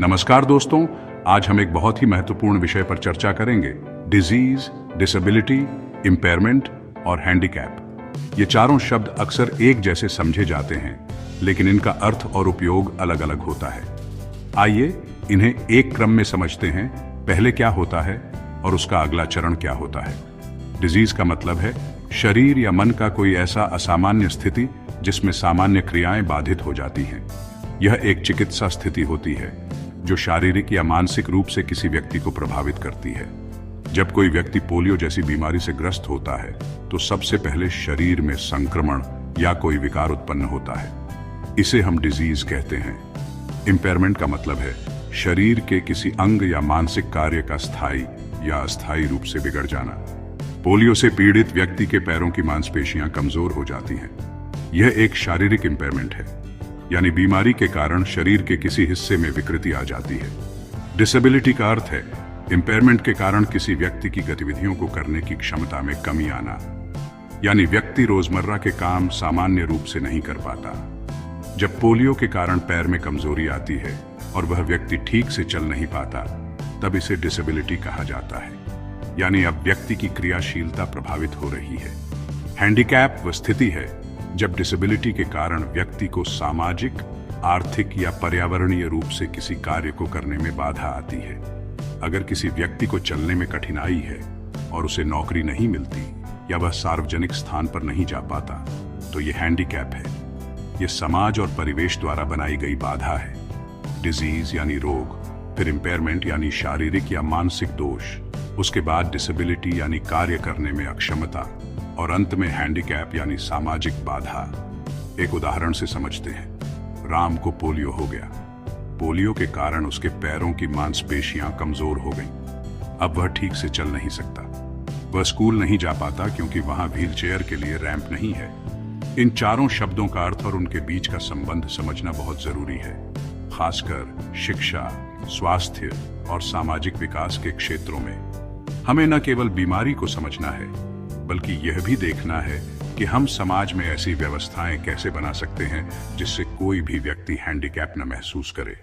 नमस्कार दोस्तों, आज हम एक बहुत ही महत्वपूर्ण विषय पर चर्चा करेंगे। डिजीज, डिसेबिलिटी, इम्पेयरमेंट और हैंडीकैप। ये चारों शब्द अक्सर एक जैसे समझे जाते हैं, लेकिन इनका अर्थ और उपयोग अलग अलग होता है। आइए इन्हें एक क्रम में समझते हैं। पहले क्या होता है और उसका अगला चरण क्या होता है। डिजीज का मतलब है शरीर या मन का कोई ऐसा असामान्य स्थिति जिसमें सामान्य क्रियाएं बाधित हो जाती हैं। यह एक चिकित्सा स्थिति होती है जो शारीरिक या मानसिक रूप से किसी व्यक्ति को प्रभावित करती है। जब कोई व्यक्ति पोलियो जैसी बीमारी से ग्रस्त होता है तो सबसे पहले शरीर में संक्रमण या कोई विकार उत्पन्न होता है। इसे हम डिजीज कहते हैं। इम्पेयरमेंट का मतलब है शरीर के किसी अंग या मानसिक कार्य का स्थायी या अस्थायी रूप से बिगड़ जाना। पोलियो से पीड़ित व्यक्ति के पैरों की मांसपेशियां कमजोर हो जाती हैं। यह एक शारीरिक इम्पेयरमेंट है, यानी बीमारी के कारण शरीर के किसी हिस्से में विकृति आ जाती है। डिसेबिलिटी का अर्थ है इम्पेयरमेंट के कारण किसी व्यक्ति की गतिविधियों को करने की क्षमता में कमी आना, यानी व्यक्ति रोजमर्रा के काम सामान्य रूप से नहीं कर पाता। जब पोलियो के कारण पैर में कमजोरी आती है और वह व्यक्ति ठीक से चल नहीं पाता, तब इसे डिसेबिलिटी कहा जाता है, यानी अब व्यक्ति की क्रियाशीलता प्रभावित हो रही है। हैंडीकैप वह स्थिति है जब डिसेबिलिटी के कारण व्यक्ति को सामाजिक, आर्थिक या पर्यावरणीय रूप से किसी कार्य को करने में बाधा आती है। अगर किसी व्यक्ति को चलने में कठिनाई है और उसे नौकरी नहीं मिलती या वह सार्वजनिक स्थान पर नहीं जा पाता, तो यह हैंडीकैप है। यह समाज और परिवेश द्वारा बनाई गई बाधा है। डिजीज यानी रोग, फिर इम्पेयरमेंट यानी शारीरिक या मानसिक दोष, उसके बाद डिसेबिलिटी यानी कार्य करने में अक्षमता, और अंत में हैंडीकैप यानी सामाजिक बाधा। एक उदाहरण से समझते हैं। राम को पोलियो हो गया। पोलियो के कारण उसके पैरों की मांसपेशियां कमजोर हो गईं। अब वह ठीक से चल नहीं सकता। वह स्कूल नहीं जा पाता क्योंकि वहां व्हीलचेयर के लिए रैंप नहीं है। इन चारों शब्दों का अर्थ और उनके बीच का संबंध समझना बहुत जरूरी है, खासकर शिक्षा, स्वास्थ्य और सामाजिक विकास के क्षेत्रों में। हमें न केवल बीमारी को समझना है, बल्कि यह भी देखना है कि हम समाज में ऐसी व्यवस्थाएं कैसे बना सकते हैं जिससे कोई भी व्यक्ति हैंडीकैप न महसूस करे।